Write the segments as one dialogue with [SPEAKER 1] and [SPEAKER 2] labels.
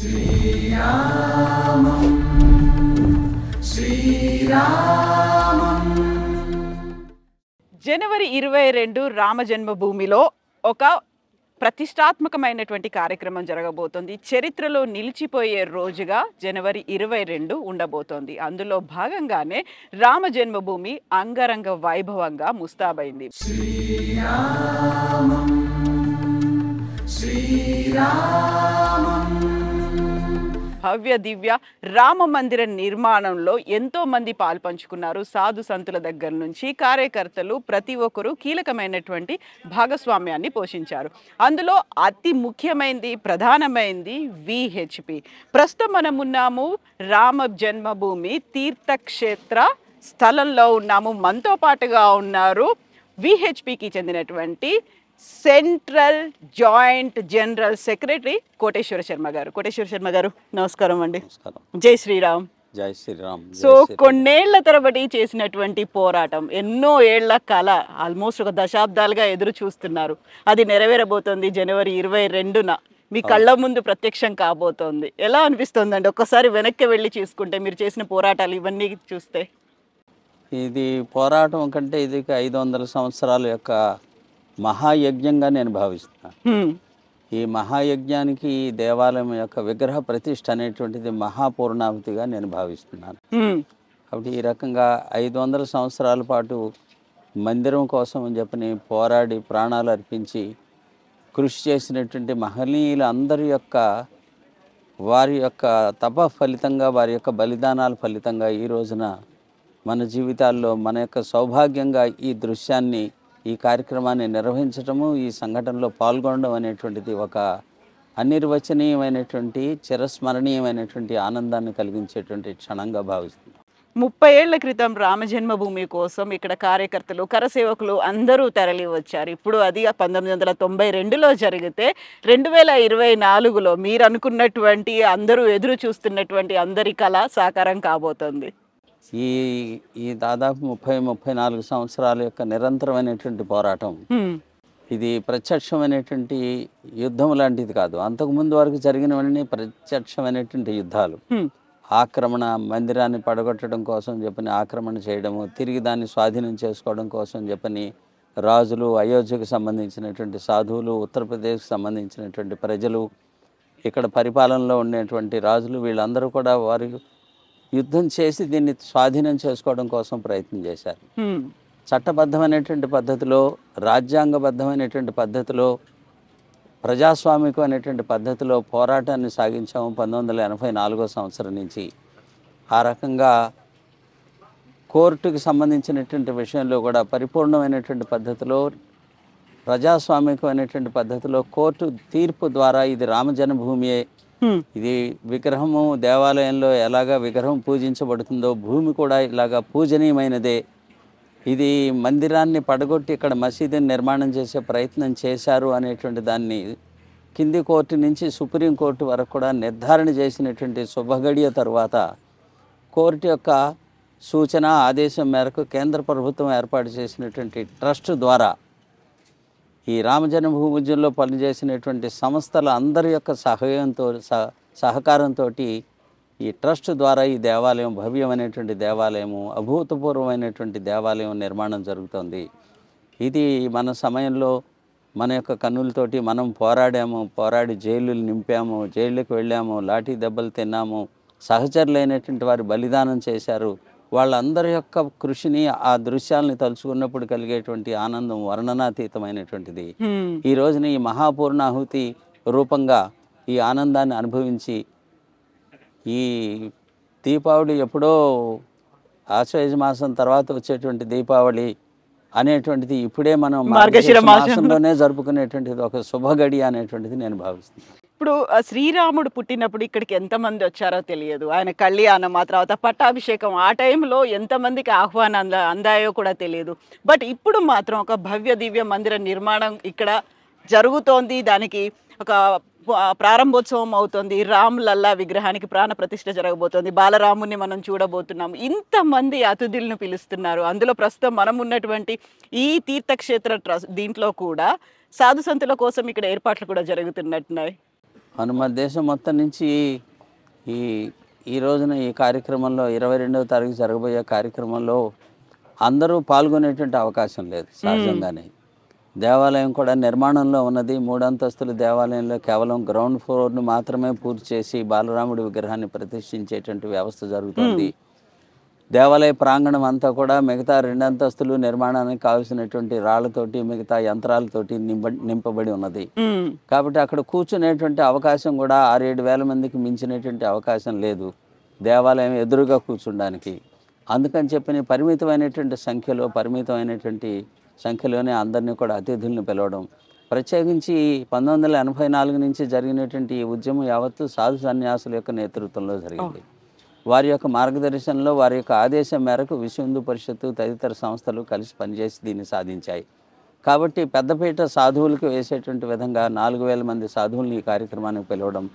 [SPEAKER 1] శ్రీరామం శ్రీరామం. జనవరి 22 రామ జన్మభూమిలో ఒక ప్రతిష్టాత్మకమైనటువంటి కార్యక్రమం జరగబోతోంది. చరిత్రలో నిలిచిపోయే రోజుగా జనవరి 22 ఉండబోతోంది. అందులో భాగంగానే రామ జన్మభూమి అంగరంగ వైభవంగా ముస్తాబైంది. శ్రీరామం శ్రీరామం. భవ్య దివ్య రామ మందిర నిర్మాణంలో ఎంతో మంది పాల్పంచుకున్నారు. సాధు సంతుల దగ్గర నుంచి కార్యకర్తలు ప్రతి ఒక్కరూ కీలకమైనటువంటి భాగస్వామ్యాన్ని పోషించారు. అందులో అతి ముఖ్యమైనది ప్రధానమైనది విహెచ్పి. ప్రస్తుతం మనం ఉన్నాము రామ జన్మభూమి తీర్థక్షేత్ర స్థలంలో ఉన్నాము. మనతో పాటుగా ఉన్నారు విహెచ్పికి చెందినటువంటి central joint general secretary Koteswara Sharma గారు. కోటేశ్వర శర్మ గారు నమస్కారం అండి. జై శ్రీరామ్.
[SPEAKER 2] జై శ్రీరామ్.
[SPEAKER 1] సో కొన్నేళ్ల తరబడి చేసినటువంటి పోరాటం, ఎన్నో ఏళ్ల కళ, ఆల్మోస్ట్ ఒక దశాబ్దాలుగా ఎదురు చూస్తున్నారు. అది నెరవేరబోతోంది జనవరి 22న మీ కళ్ళ ముందు ప్రత్యక్షం కాబోతోంది. ఎలా అనిపిస్తుందండి ఒక్కసారి వెనక్కి వెళ్ళి చూసుకుంటే, మీరు చేసిన పోరాటాలు ఇవన్నీ చూస్తే?
[SPEAKER 2] ఇది పోరాటం కంటే ఇది 500 సంవత్సరాల యొక్క మహాయజ్ఞంగా నేను భావిస్తున్నాను. ఈ మహాయజ్ఞానికి ఈ దేవాలయం యొక్క విగ్రహ ప్రతిష్ఠ అనేటువంటిది మహాపూర్ణావతిగా నేను భావిస్తున్నాను. కాబట్టి ఈ రకంగా 500 సంవత్సరాల పాటు మందిరం కోసం అని చెప్పని పోరాడి ప్రాణాలు అర్పించి కృషి చేసినటువంటి మహనీయుల అందరి యొక్క వారి యొక్క తప ఫలితంగా, వారి యొక్క బలిదానాల ఫలితంగా ఈ రోజున మన జీవితాల్లో మన యొక్క సౌభాగ్యంగా ఈ దృశ్యాన్ని, ఈ కార్యక్రమాన్ని నిర్వహించటము, ఈ సంఘటనలో పాల్గొనడం అనేటువంటిది ఒక అనిర్వచనీయమైనటువంటి చిరస్మరణీయమైనటువంటి ఆనందాన్ని కలిగించేటువంటి క్షణంగా భావిస్తున్నాం.
[SPEAKER 1] 30 ఏళ్ల క్రితం రామ జన్మభూమి కోసం ఇక్కడ కార్యకర్తలు, కరసేవకులు అందరూ తరలి వచ్చారు. ఇప్పుడు అది 1992లో జరిగితే 2024లో మీరు అనుకున్నటువంటి, అందరూ ఎదురు చూస్తున్నటువంటి అందరి కళ సాకారం కాబోతోంది.
[SPEAKER 2] ఈ దాదాపు 30-34 సంవత్సరాల యొక్క నిరంతరమైనటువంటి పోరాటం ఇది ప్రత్యక్షమైనటువంటి యుద్ధం లాంటిది కాదు. అంతకుముందు వరకు జరిగినవన్నీ ప్రత్యక్షమైనటువంటి యుద్ధాలు. ఆక్రమణ, మందిరాన్ని పడగొట్టడం కోసం చెప్పని ఆక్రమణ చేయడము, తిరిగి దాన్ని స్వాధీనం చేసుకోవడం కోసం చెప్పని రాజులు, అయోధ్యకు సంబంధించినటువంటి సాధువులు, ఉత్తరప్రదేశ్కి సంబంధించినటువంటి ప్రజలు, ఇక్కడ పరిపాలనలో ఉండేటువంటి రాజులు, వీళ్ళందరూ కూడా వారి యుద్ధం చేసి దీన్ని స్వాధీనం చేసుకోవడం కోసం ప్రయత్నం చేశారు. చట్టబద్ధమైనటువంటి పద్ధతిలో, రాజ్యాంగబద్ధమైనటువంటి పద్ధతిలో, ప్రజాస్వామికమైనటువంటి పద్ధతిలో పోరాటాన్ని సాగించాము 1984 సంవత్సరం నుంచి. ఆ రకంగా కోర్టుకు సంబంధించినటువంటి విషయంలో కూడా పరిపూర్ణమైనటువంటి పద్ధతిలో, ప్రజాస్వామికమైనటువంటి పద్ధతిలో కోర్టు తీర్పు ద్వారా ఇది రామ జన్మభూమియే, ఇది విగ్రహము దేవాలయంలో ఎలాగా విగ్రహం పూజించబడుతుందో భూమి కూడా ఇలాగా పూజనీయమైనదే, ఇది మందిరాన్ని పడగొట్టి ఇక్కడ మసీదుని నిర్మాణం చేసే ప్రయత్నం చేశారు అనేటువంటి దాన్ని కింది కోర్టు నుంచి సుప్రీంకోర్టు వరకు కూడా నిర్ధారణ చేసినటువంటి శుభగడియ తరువాత కోర్టు యొక్క సూచన ఆదేశం మేరకు కేంద్ర ప్రభుత్వం ఏర్పాటు చేసినటువంటి ట్రస్ట్ ద్వారా ఈ రామజన్మభూమి ఉద్యమంలో పనిచేసినటువంటి సంస్థల అందరి యొక్క సహకారంతో ఈ ట్రస్ట్ ద్వారా ఈ దేవాలయం, భవ్యమైనటువంటి దేవాలయము, అభూతపూర్వమైనటువంటి దేవాలయం నిర్మాణం జరుగుతుంది. ఇది మన సమయంలో మన యొక్క కన్నులతోటి మనం పోరాడి జైళ్ళు నింపాము, జైళ్ళకి వెళ్ళాము, లాఠీ దెబ్బలు తిన్నాము, సహచరులైనటువంటి వారు బలిదానం చేశారు. వాళ్ళందరి యొక్క కృషిని, ఆ దృశ్యాలని తలుచుకున్నప్పుడు కలిగేటువంటి ఆనందం వర్ణనాతీతమైనటువంటిది. ఈ రోజున ఈ మహాపూర్ణాహుతి రూపంగా ఈ ఆనందాన్ని అనుభవించి, ఈ దీపావళి ఎప్పుడో ఆశ్వయుజ మాసం తర్వాత వచ్చేటువంటి దీపావళి అనేటువంటిది ఇప్పుడే మనం మార్గశిర మాసంలోనే జరుపుకునేటువంటిది ఒక శుభగడి అనేటువంటిది నేను భావిస్తున్నాను.
[SPEAKER 1] ఇప్పుడు శ్రీరాముడు పుట్టినప్పుడు ఇక్కడికి ఎంతమంది వచ్చారో తెలియదు. ఆయన కళ్యాణం, ఆ తర్వాత పట్టాభిషేకం, ఆ టైంలో ఎంతమందికి ఆహ్వానం అందాయో కూడా తెలియదు. బట్ ఇప్పుడు మాత్రం ఒక భవ్య దివ్య మందిర నిర్మాణం ఇక్కడ జరుగుతోంది. దానికి ఒక ప్రారంభోత్సవం అవుతుంది. రామ్ లల్లా విగ్రహానికి ప్రాణ ప్రతిష్ఠ జరగబోతోంది. బాలరాముని మనం చూడబోతున్నాం. ఇంతమంది అతిథులను పిలుస్తున్నారు. అందులో ప్రస్తుతం మనం ఉన్నటువంటి ఈ తీర్థక్షేత్ర ట్రస్ట్ దీంట్లో కూడా సాధు సంతుల కోసం ఇక్కడ ఏర్పాట్లు కూడా జరుగుతున్నట్టున్నాయి.
[SPEAKER 2] మన దేశం మొత్తం నుంచి ఈ ఈ రోజున ఈ కార్యక్రమంలో 22వ తారీఖు జరగబోయే కార్యక్రమంలో అందరూ పాల్గొనేటువంటి అవకాశం లేదు సహజంగానే. దేవాలయం కూడా నిర్మాణంలో ఉన్నది. 3 అంతస్తుల దేవాలయంలో కేవలం గ్రౌండ్ ఫ్లోర్ను మాత్రమే పూర్తి చేసి బాలరాముడి విగ్రహాన్ని ప్రతిష్ఠించేటువంటి వ్యవస్థ జరుగుతుంది. దేవాలయ ప్రాంగణం అంతా కూడా మిగతా 2 అంతస్తులు నిర్మాణానికి కావాల్సినటువంటి రాళ్లతోటి మిగతా యంత్రాలతోటి నింపబడి ఉన్నది. కాబట్టి అక్కడ కూర్చునేటువంటి అవకాశం కూడా 6-7 వేల మందికి మించినటువంటి అవకాశం లేదు దేవాలయం ఎదురుగా కూర్చుండానికి. అందుకని చెప్పి పరిమితమైనటువంటి సంఖ్యలోనే అందరినీ కూడా అతిథులను పిలవడం. ప్రత్యేకించి 1984 నుంచి జరిగినటువంటి ఈ ఉద్యమం యావత్తు సాధు సన్యాసుల యొక్క నేతృత్వంలో జరిగింది. వారి యొక్క మార్గదర్శనంలో వారి యొక్క ఆదేశం మేరకు విశ్వ హిందూ పరిషత్తు తదితర సంస్థలు కలిసి పనిచేసి దీన్ని సాధించాయి. కాబట్టి పెద్దపీట సాధువులకు వేసేటువంటి విధంగా 4,000 మంది సాధువులను ఈ కార్యక్రమానికి పిలవడం,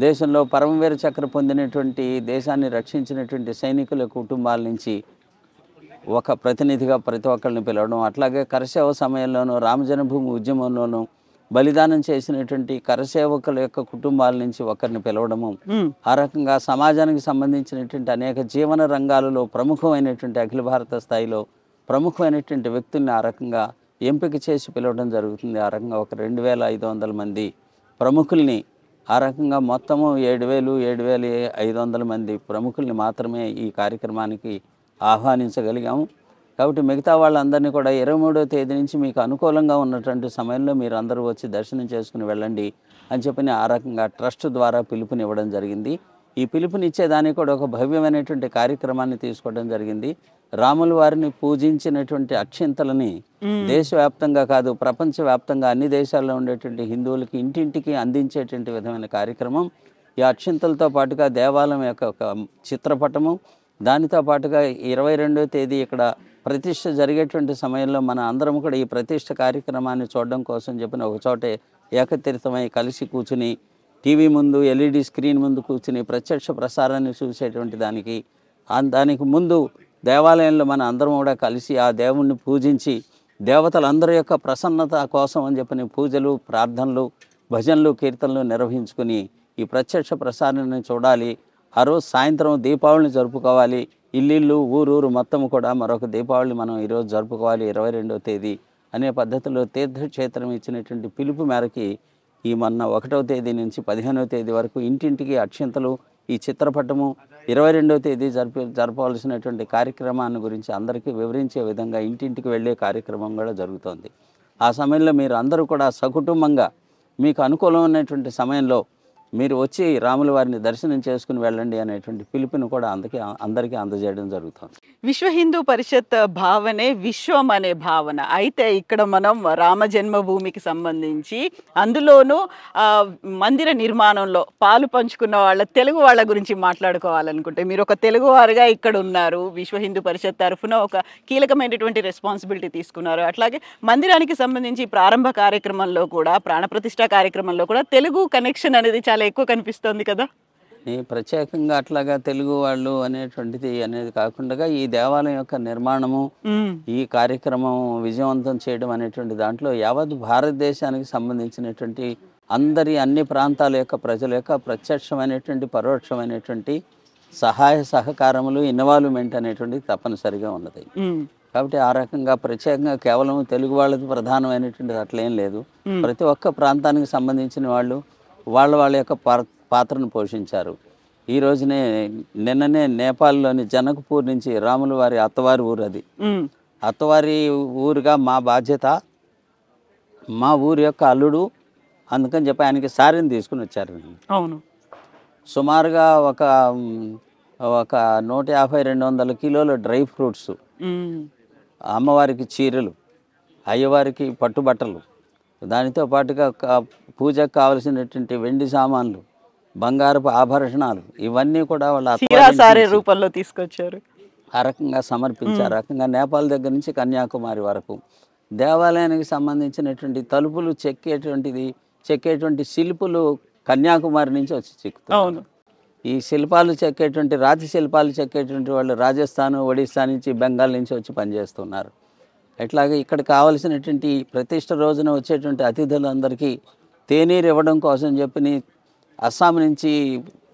[SPEAKER 2] దేశంలో పరమవీర చక్ర పొందినటువంటి దేశాన్ని రక్షించినటువంటి సైనికుల కుటుంబాల నుంచి ఒక ప్రతినిధిగా ప్రతి ఒక్కరిని పిలవడం, అట్లాగే కరసేవ సమయంలోనూ రామజన్మభూమి ఉద్యమంలోనూ బలిదానం చేసినటువంటి కరసేవకుల యొక్క కుటుంబాల నుంచి ఒకరిని పిలవడము, ఆ రకంగా సమాజానికి సంబంధించినటువంటి అనేక జీవన రంగాలలో ప్రముఖమైనటువంటి అఖిల భారత స్థాయిలో ప్రముఖమైనటువంటి వ్యక్తుల్ని ఆ రకంగా ఎంపిక చేసి పిలవడం జరుగుతుంది. ఆ రకంగా ఒక 2,500 మంది ప్రముఖుల్ని, ఆ రకంగా మొత్తము 7,500 మంది ప్రముఖుల్ని మాత్రమే ఈ కార్యక్రమానికి ఆహ్వానించగలిగాము. కాబట్టి మిగతా వాళ్ళందరినీ కూడా 23వ తేదీ నుంచి మీకు అనుకూలంగా ఉన్నటువంటి సమయంలో మీరు అందరూ వచ్చి దర్శనం చేసుకుని వెళ్ళండి అని చెప్పి ఆ రకంగా ట్రస్ట్ ద్వారా పిలుపునివ్వడం జరిగింది. ఈ పిలుపునిచ్చేదానికి కూడా ఒక భవ్యమైనటువంటి కార్యక్రమాన్ని తీసుకోవడం జరిగింది. రాముల వారిని పూజించినటువంటి అక్షింతలని దేశవ్యాప్తంగా కాదు ప్రపంచవ్యాప్తంగా అన్ని దేశాల్లో ఉండేటువంటి హిందువులకి ఇంటింటికి అందించేటువంటి విధమైన కార్యక్రమం. ఈ అక్షింతలతో పాటుగా దేవాలయం యొక్క ఒక చిత్రపటము, దానితో పాటుగా 22వ తేదీ ఇక్కడ ప్రతిష్ఠ జరిగేటువంటి సమయంలో మన అందరం కూడా ఈ ప్రతిష్ఠ కార్యక్రమాన్ని చూడడం కోసం చెప్పిన ఒక చోటే ఏకత్రితమై కలిసి కూర్చుని టీవీ ముందు ఎల్ఈడి స్క్రీన్ ముందు కూర్చుని ప్రత్యక్ష ప్రసారాన్ని చూసేటువంటి దానికి ముందు దేవాలయంలో మన అందరం కూడా కలిసి ఆ దేవుణ్ణి పూజించి దేవతలందరి యొక్క ప్రసన్నత కోసం అని చెప్పిన పూజలు, ప్రార్థనలు, భజనలు, కీర్తనలు నిర్వహించుకుని ఈ ప్రత్యక్ష ప్రసారాన్ని చూడాలి. ఆ రోజు సాయంత్రం దీపావళిని జరుపుకోవాలి. ఇల్లు ఊరూరు మొత్తం కూడా మరొక దీపావళి మనం ఈరోజు జరుపుకోవాలి 22వ తేదీ అనే పద్ధతిలో తీర్థక్షేత్రం ఇచ్చినటువంటి పిలుపు మేరకి ఈ మొన్న 1వ తేదీ నుంచి 15వ తేదీ వరకు ఇంటింటికి అక్షింతలు, ఈ చిత్రపటము, 22వ తేదీ జరపవలసినటువంటి కార్యక్రమాన్ని గురించి అందరికీ వివరించే విధంగా ఇంటింటికి వెళ్ళే కార్యక్రమం కూడా జరుగుతోంది. ఆ సమయంలో మీరు అందరూ కూడా సకుటుంబంగా మీకు అనుకూలమైనటువంటి సమయంలో మీరు వచ్చి రాముల వారిని దర్శనం చేసుకుని వెళ్ళండి అనేటువంటి పిలుపుని కూడా అందరికీ అందజేయడం జరుగుతుంది.
[SPEAKER 1] విశ్వ హిందూ పరిషత్ భావనే విశ్వం అనే భావన. అయితే ఇక్కడ మనం రామ జన్మభూమికి సంబంధించి అందులోనూ మందిర నిర్మాణంలో పాలు పంచుకున్న తెలుగు వాళ్ళ గురించి మాట్లాడుకోవాలనుకుంటే మీరు ఒక తెలుగువారుగా ఇక్కడ ఉన్నారు. విశ్వ హిందూ పరిషత్ తరఫున ఒక కీలకమైనటువంటి రెస్పాన్సిబిలిటీ తీసుకున్నారు. అట్లాగే మందిరానికి సంబంధించి ప్రారంభ కార్యక్రమంలో కూడా, ప్రాణప్రతిష్ఠ కార్యక్రమంలో కూడా తెలుగు కనెక్షన్ అనేది చాలా ఎక్కువ కనిపిస్తుంది కదా.
[SPEAKER 2] ప్రత్యేకంగా అట్లాగా తెలుగు వాళ్ళు అనేది కాకుండా ఈ దేవాలయం యొక్క నిర్మాణము, ఈ కార్యక్రమం విజయవంతం చేయడం అనేటువంటి దాంట్లో యావత్ భారతదేశానికి సంబంధించినటువంటి అన్ని ప్రాంతాల యొక్క ప్రజల యొక్క ప్రత్యక్షమైనటువంటి పరోక్షమైనటువంటి సహాయ సహకారములు, ఇన్వాల్వ్మెంట్ అనేటువంటిది తప్పనిసరిగా ఉన్నది. కాబట్టి ఆ రకంగా ప్రత్యేకంగా కేవలం తెలుగు వాళ్ళది ప్రధానమైనటువంటిది అట్లేం లేదు. ప్రతి ఒక్క ప్రాంతానికి సంబంధించిన వాళ్ళు వాళ్ళ యొక్క పాత్రను పోషించారు. ఈ రోజునే నిన్ననే నేపాల్లోని జనక్పూర్ నుంచి రాముల వారి అత్తవారి ఊరు అది. అత్తవారి ఊరుగా మా బాధ్యత, మా ఊరి యొక్క అల్లుడు, అందుకని చెప్పి ఆయనకి సారీని తీసుకుని వచ్చారు.
[SPEAKER 1] అవును,
[SPEAKER 2] సుమారుగా ఒక 150-200 కిలోల డ్రై ఫ్రూట్స్, అమ్మవారికి చీరలు, అయ్యవారికి పట్టుబట్టలు, దానితో పాటుగా పూజకు కావలసినటువంటి వెండి సామాన్లు, బంగారపు ఆభరణాలు, ఇవన్నీ కూడా వాళ్ళ
[SPEAKER 1] రూపంలో తీసుకొచ్చారు.
[SPEAKER 2] ఆ రకంగా సమర్పించారు. ఆ రకంగా నేపాల్ దగ్గర నుంచి కన్యాకుమారి వరకు దేవాలయానికి సంబంధించినటువంటి తలుపులు చెక్కేటువంటి శిల్పులు కన్యాకుమారి నుంచి వచ్చి చెక్కుతారు. ఈ శిల్పాలు చెక్కేటువంటి రాతి శిల్పాలు చెక్కేటువంటి వాళ్ళు రాజస్థాన్, ఒడిస్సా నుంచి, బెంగాల్ నుంచి వచ్చి పనిచేస్తున్నారు. అట్లాగే ఇక్కడ కావలసినటువంటి ప్రతిష్ట రోజున వచ్చేటువంటి అతిథులందరికీ తేనీరు ఇవ్వడం కోసం చెప్పి అస్సాం నుంచి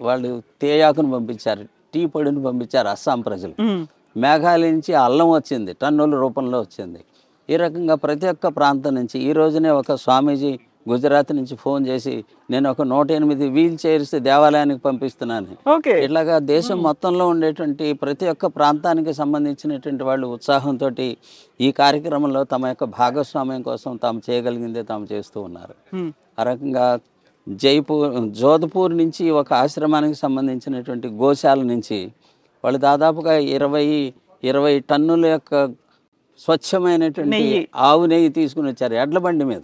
[SPEAKER 2] వాళ్ళు తేయాకును పంపించారు, టీ పొడిని పంపించారు అస్సాం ప్రజలు. మేఘాలయ నుంచి అల్లం వచ్చింది, టన్నుల రూపంలో వచ్చింది. ఈ రకంగా ప్రతి ఒక్క ప్రాంతం నుంచి ఈ రోజునే ఒక స్వామీజీ గుజరాత్ నుంచి ఫోన్ చేసి నేను ఒక 108 వీల్ చైర్స్ దేవాలయానికి పంపిస్తున్నాను.
[SPEAKER 1] ఓకే.
[SPEAKER 2] ఇట్లాగా దేశం మొత్తంలో ఉండేటువంటి ప్రతి ఒక్క ప్రాంతానికి సంబంధించినటువంటి వాళ్ళు ఉత్సాహంతో ఈ కార్యక్రమంలో తమ యొక్క భాగస్వామ్యం కోసం తాము చేయగలిగిందే తాము చేస్తూ ఉన్నారు. ఆ రకంగా జోధ్పూర్ నుంచి ఒక ఆశ్రమానికి సంబంధించినటువంటి గోశాల నుంచి వాళ్ళు దాదాపుగా 20 టన్నుల యొక్క స్వచ్ఛమైనటువంటి ఆవు నెయ్యి తీసుకుని వచ్చారు ఎడ్ల బండి మీద.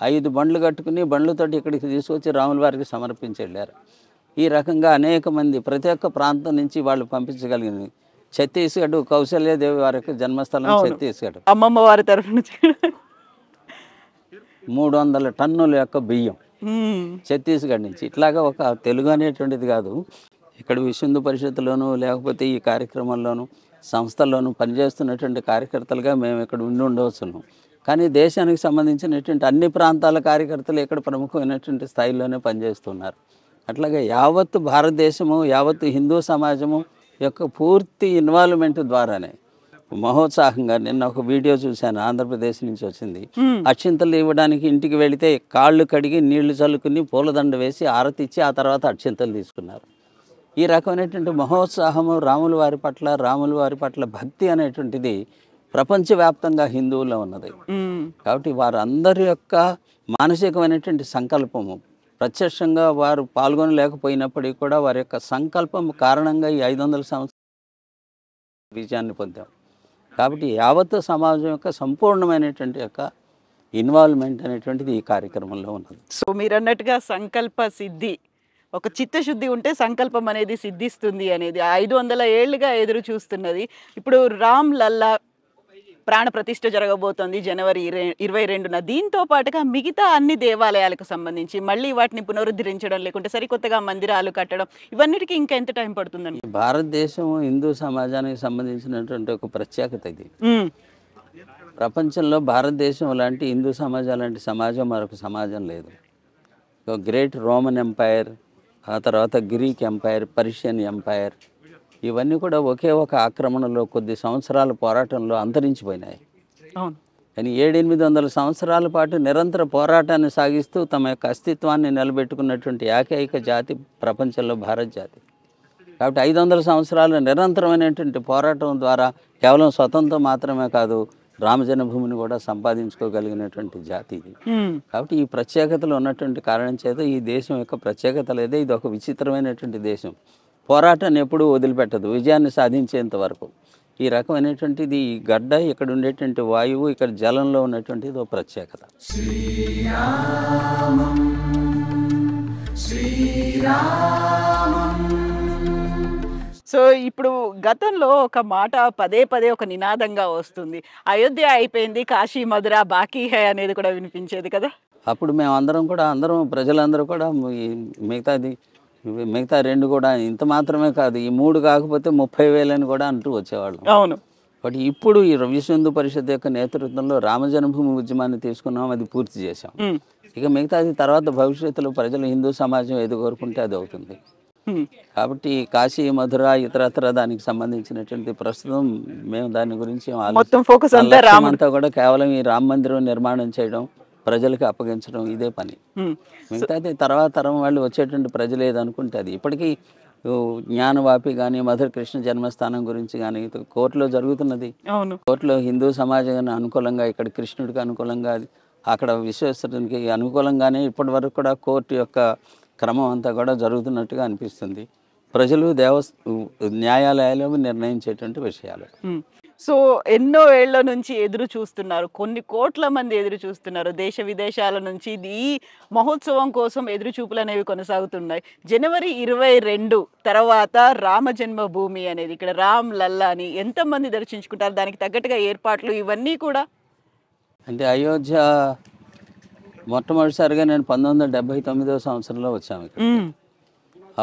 [SPEAKER 2] 5 బండ్లు కట్టుకుని బండ్లతోటి ఇక్కడికి తీసుకొచ్చి రాముల వారికి సమర్పించి వెళ్ళారు. ఈ రకంగా అనేక మంది ప్రతి ఒక్క ప్రాంతం నుంచి వాళ్ళు పంపించగలిగింది. ఛత్తీస్గఢ్ కౌశల్యాదేవి వారి యొక్క జన్మస్థలం ఛత్తీస్గఢ్,
[SPEAKER 1] అమ్మమ్మ వారి తరఫు నుంచి
[SPEAKER 2] 300 టన్నుల యొక్క బియ్యం ఛత్తీస్గఢ్ నుంచి. ఇట్లాగా ఒక తెలుగు అనేటువంటిది కాదు, ఇక్కడ విశ్వ హిందూ పరిషత్తులోను లేకపోతే ఈ కార్యక్రమంలోను సంస్థల్లోనూ పనిచేస్తున్నటువంటి కార్యకర్తలుగా మేము ఇక్కడ ఉండవచ్చును. కానీ దేశానికి సంబంధించినటువంటి అన్ని ప్రాంతాల కార్యకర్తలు ఇక్కడ ప్రముఖమైనటువంటి స్థాయిలోనే పనిచేస్తున్నారు. అట్లాగే యావత్తు భారతదేశము, యావత్తు హిందూ సమాజము యొక్క పూర్తి ఇన్వాల్వ్మెంట్ ద్వారానే మహోత్సాహంగా నిన్న ఒక వీడియో చూశాను, ఆంధ్రప్రదేశ్ నుంచి వచ్చింది. అక్షింతలు ఇవ్వడానికి ఇంటికి వెళితే కాళ్ళు కడిగి నీళ్లు చల్లుకుని పూలదండ వేసి ఆరతి ఇచ్చి ఆ తర్వాత అక్షింతలు తీసుకున్నారు. ఈ రకమైనటువంటి మహోత్సాహము రాముల వారి పట్ల భక్తి అనేటువంటిది ప్రపంచవ్యాప్తంగా హిందువుల్లో ఉన్నది. కాబట్టి వారందరి యొక్క మానసికమైనటువంటి సంకల్పము ప్రత్యక్షంగా వారు పాల్గొనలేకపోయినప్పటికీ కూడా వారి యొక్క సంకల్పం కారణంగా ఈ 500 సంవత్సరాల విజయాన్ని పొందాం. కాబట్టి యావత్తు సమాజం యొక్క సంపూర్ణమైనటువంటి యొక్క ఇన్వాల్వ్మెంట్ అనేటువంటిది ఈ కార్యక్రమంలో ఉన్నది.
[SPEAKER 1] సో మీరు అన్నట్టుగా సంకల్ప సిద్ధి, ఒక చిత్తశుద్ధి ఉంటే సంకల్పం అనేది సిద్ధిస్తుంది అనేది 500 ఏళ్లుగా ఎదురు చూస్తున్నది. ఇప్పుడు రామ్ లల్లా ప్రాణ ప్రతిష్ఠ జరగబోతోంది జనవరి 22న. దీంతో పాటుగా మిగతా అన్ని దేవాలయాలకు సంబంధించి మళ్ళీ వాటిని పునరుద్ధరించడం, లేకుంటే సరికొత్తగా మందిరాలు కట్టడం, ఇవన్నిటికీ ఇంకా ఎంత టైం పడుతుందండి?
[SPEAKER 2] భారతదేశం హిందూ సమాజానికి సంబంధించినటువంటి ఒక ప్రత్యేకత ఇది. ప్రపంచంలో భారతదేశం లాంటి హిందూ సమాజం లాంటి సమాజం మరొక సమాజం లేదు. గ్రేట్ రోమన్ ఎంపైర్, ఆ తర్వాత గ్రీక్ ఎంపైర్, పర్షియన్ ఎంపైర్, ఇవన్నీ కూడా ఒకే ఒక ఆక్రమణలో కొద్ది సంవత్సరాల పోరాటంలో అంతరించిపోయినాయి. కానీ 700-800 సంవత్సరాల పాటు నిరంతర పోరాటాన్ని సాగిస్తూ తమ యొక్క అస్తిత్వాన్ని నిలబెట్టుకున్నటువంటి ఏకైక జాతి ప్రపంచంలో భారత జాతి. కాబట్టి 500 సంవత్సరాలు నిరంతరమైనటువంటి పోరాటం ద్వారా కేవలం స్వతంత్రం మాత్రమే కాదు, రామజన్మభూమిని కూడా సంపాదించుకోగలిగినటువంటి జాతి ఇది. కాబట్టి ఈ ప్రత్యేకతలు ఉన్నటువంటి కారణం చేత ఈ దేశం యొక్క ప్రత్యేకత లేదే, ఇది ఒక విచిత్రమైనటువంటి దేశం. పోరాటాన్ని ఎప్పుడూ వదిలిపెట్టదు విజయాన్ని సాధించేంత వరకు. ఈ రకమైనటువంటిది ఈ గడ్డ, ఇక్కడ ఉండేటువంటి వాయువు, ఇక్కడ జలంలో ఉన్నటువంటిది ఒక ప్రత్యేకత.
[SPEAKER 1] సో ఇప్పుడు గతంలో ఒక మాట పదే పదే ఒక నినాదంగా వస్తుంది, అయోధ్య అయిపోయింది, కాశీ మధుర బాకీ హై అనేది కూడా వినిపించేది కదా.
[SPEAKER 2] అప్పుడు మేము అందరం ప్రజలందరూ కూడా మిగతా 2 కూడా ఇంత మాత్రమే కాదు, ఈ 3 కాకపోతే 30,000 అని కూడా అంటూ వచ్చేవాళ్ళం.
[SPEAKER 1] అవును.
[SPEAKER 2] బట్ ఇప్పుడు ఈ విశ్వ హిందూ పరిషత్ యొక్క నేతృత్వంలో రామజన్మభూమి ఉద్యమాన్ని తీసుకున్నాం, అది పూర్తి చేశాం. ఇక మిగతాది తర్వాత భవిష్యత్తులో ప్రజలు హిందూ సమాజం ఏది కోరుకుంటే అది అవుతుంది. కాబట్టి కాశీ మధుర ఇతరత్ర దానికి సంబంధించినటువంటి ప్రస్తుతం మేము దాని గురించి
[SPEAKER 1] మొత్తం ఫోకస్
[SPEAKER 2] అంతా కూడా కేవలం ఈ రామ మందిరం నిర్మాణం చేయడం, ప్రజలకు అప్పగించడం, ఇదే పని. మిగతాది తర్వాత తరం వాళ్ళు వచ్చేటువంటి ప్రజలు ఏదనుకుంటే అది. ఇప్పటికీ జ్ఞానవాపి కానీ మధుర కృష్ణ జన్మస్థానం గురించి కానీ కోర్టులో జరుగుతున్నది. కోర్టులో హిందూ సమాజానికి అనుకూలంగా, ఇక్కడ కృష్ణుడికి అనుకూలంగా, అక్కడ విశ్వేశ్వరునికి అనుకూలంగానే ఇప్పటి వరకు కూడా కోర్టు యొక్క క్రమం అంతా కూడా జరుగుతున్నట్టుగా అనిపిస్తుంది. ప్రజలు న్యాయాలయాలు నిర్ణయించేటువంటి విషయాలు.
[SPEAKER 1] సో ఎన్నో ఏళ్ల నుంచి ఎదురు చూస్తున్నారు, కొన్ని కోట్ల మంది ఎదురు చూస్తున్నారు, దేశ విదేశాల నుంచి ఈ మహోత్సవం కోసం ఎదురు చూపులు అనేవి కొనసాగుతున్నాయి. జనవరి 22 తర్వాత రామ జన్మభూమి అనేది, ఇక్కడ రామ్ లల్లాని ఎంతమంది దర్శించుకుంటారు, దానికి తగ్గట్టుగా ఏర్పాట్లు ఇవన్నీ కూడా.
[SPEAKER 2] అంటే అయోధ్య మొట్టమొదటిసారిగా నేను 1979వ సంవత్సరంలో వచ్చాము ఇక్కడ.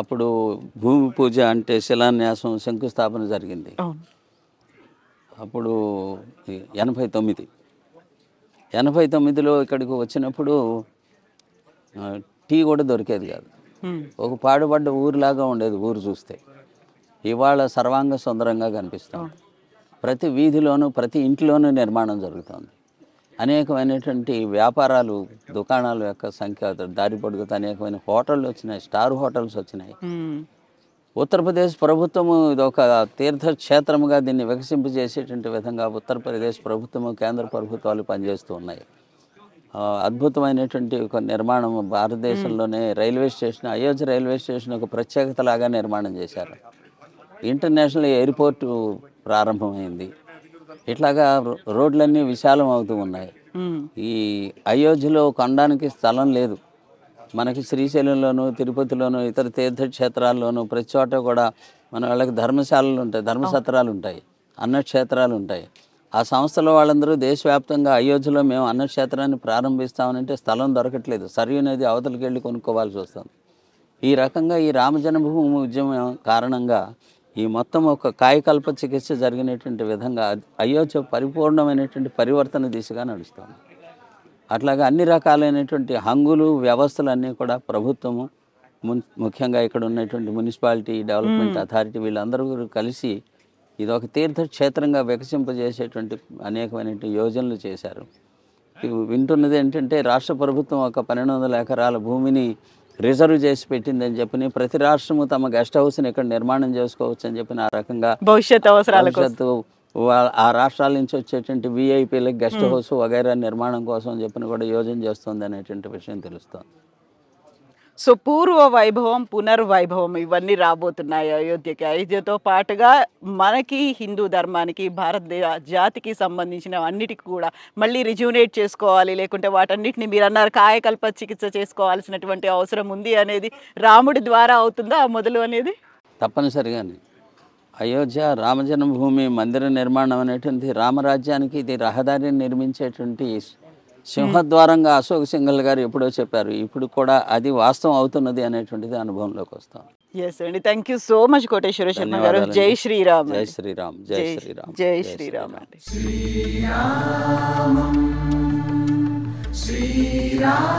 [SPEAKER 2] అప్పుడు భూమి పూజ అంటే శిలాన్యాసం, శంకుస్థాపన జరిగింది. అప్పుడు 89లో ఇక్కడికి వచ్చినప్పుడు టీ కూడా దొరికేది కాదు. ఒక పాడుపడ్డ ఊరిలాగా ఉండేది ఊరు చూస్తే. ఇవాళ సర్వాంగ సుందరంగా కనిపిస్తుంది. ప్రతి వీధిలోనూ ప్రతి ఇంట్లోనూ నిర్మాణం జరుగుతుంది. అనేకమైనటువంటి వ్యాపారాలు, దుకాణాల యొక్క సంఖ్య దారి పొడుగుతూ అనేకమైన హోటళ్ళు వచ్చినాయి, స్టార్ హోటల్స్ వచ్చినాయి. ఉత్తరప్రదేశ్ ప్రభుత్వము ఇది ఒక తీర్థక్షేత్రముగా దీన్ని వికసింపజేసేటువంటి విధంగా ఉత్తరప్రదేశ్ ప్రభుత్వము, కేంద్ర ప్రభుత్వాలు పనిచేస్తూ ఉన్నాయి. అద్భుతమైనటువంటి ఒక నిర్మాణం భారతదేశంలోనే railway station, Ayodhya railway station ఒక ప్రత్యేకతలాగా నిర్మాణం చేశారు. ఇంటర్నేషనల్ ఎయిర్పోర్టు ప్రారంభమైంది. ఇట్లాగా రోడ్లన్నీ విశాలం అవుతూ ఉన్నాయి. ఈ అయోధ్యలో కొనడానికి స్థలం లేదు. మనకి శ్రీశైలంలోను, తిరుపతిలోను, ఇతర తీర్థక్షేత్రాల్లోనూ ప్రతి చోట కూడా మన వాళ్ళకి ధర్మశాలలు ఉంటాయి, ధర్మసత్రాలు ఉంటాయి, అన్నక్షేత్రాలు ఉంటాయి. ఆ సంస్థలో వాళ్ళందరూ దేశవ్యాప్తంగా అయోధ్యలో మేము అన్నక్షేత్రాన్ని ప్రారంభిస్తామనంటే స్థలం దొరకట్లేదు. సరియు నది అవతలికి వెళ్ళి కొనుక్కోవాల్సి వస్తుంది. ఈ రకంగా ఈ రామజన్మభూమి ఉద్యమం కారణంగా ఈ మొత్తం ఒక కాయకల్ప చికిత్స జరిగినటువంటి విధంగా అయోధ్య పరిపూర్ణమైనటువంటి పరివర్తన దిశగా నడుస్తుంది. అట్లాగా అన్ని రకాలైనటువంటి హంగులు, వ్యవస్థలు అన్నీ కూడా ప్రభుత్వము, ముఖ్యంగా ఇక్కడ ఉన్నటువంటి మున్సిపాలిటీ డెవలప్మెంట్ అథారిటీ వీళ్ళందరూ కలిసి ఇది ఒక తీర్థక్షేత్రంగా వికసింపజేసేటువంటి అనేకమైనటువంటి యోజనలు చేశారు. వింటున్నది ఏంటంటే రాష్ట్ర ప్రభుత్వం ఒక 1200 ఎకరాల భూమిని రిజర్వ్ చేసి పెట్టిందని చెప్పి ప్రతి రాష్ట్రము తమ గెస్ట్ హౌస్ని ఇక్కడ నిర్మాణం చేసుకోవచ్చు అని చెప్పి ఆ రకంగా భవిష్యత్తు ఆ రాష్ట్రాల నుంచి వచ్చేటువంటి విఐపీలకు గెస్ట్ హౌస్ వగైరా నిర్మాణం కోసం చెప్పిన కూడా యోజన చేస్తుంది అనేటువంటి విషయం తెలుస్తుంది.
[SPEAKER 1] సో పూర్వ వైభవం, పునర్వైభవం ఇవన్నీ రాబోతున్నాయి అయోధ్యకి. అయోధ్యతో పాటుగా మనకి హిందూ ధర్మానికి, భారతదేశ జాతికి సంబంధించిన అన్నిటికీ కూడా మళ్ళీ రిజ్యూనేట్ చేసుకోవాలి, లేకుంటే వాటన్నిటిని మీరు అన్నారు కాయకల్ప చికిత్స చేసుకోవాల్సినటువంటి అవసరం ఉంది అనేది రాముడి ద్వారా అవుతుందా మొదలు అనేది?
[SPEAKER 2] తప్పనిసరిగానే అయోధ్య రామజన్మభూమి మందిర నిర్మాణం అనేటువంటి రామరాజ్యానికి ఇది రహదారిని నిర్మించేటువంటి సింహద్వారంగా అశోక్ సింఘల్ గారు ఎప్పుడో చెప్పారు. ఇప్పుడు కూడా అది వాస్తవం అవుతున్నది అనేటువంటిది అనుభవంలోకి వస్తాం.
[SPEAKER 1] ఎస్ అండి, thank you so much Koteswara Sharma గారు. జై శ్రీరామ్.
[SPEAKER 2] జై శ్రీరామ్. జై శ్రీరామ్.
[SPEAKER 1] జై శ్రీరామ్ అండి.
[SPEAKER 3] శ్రీరామం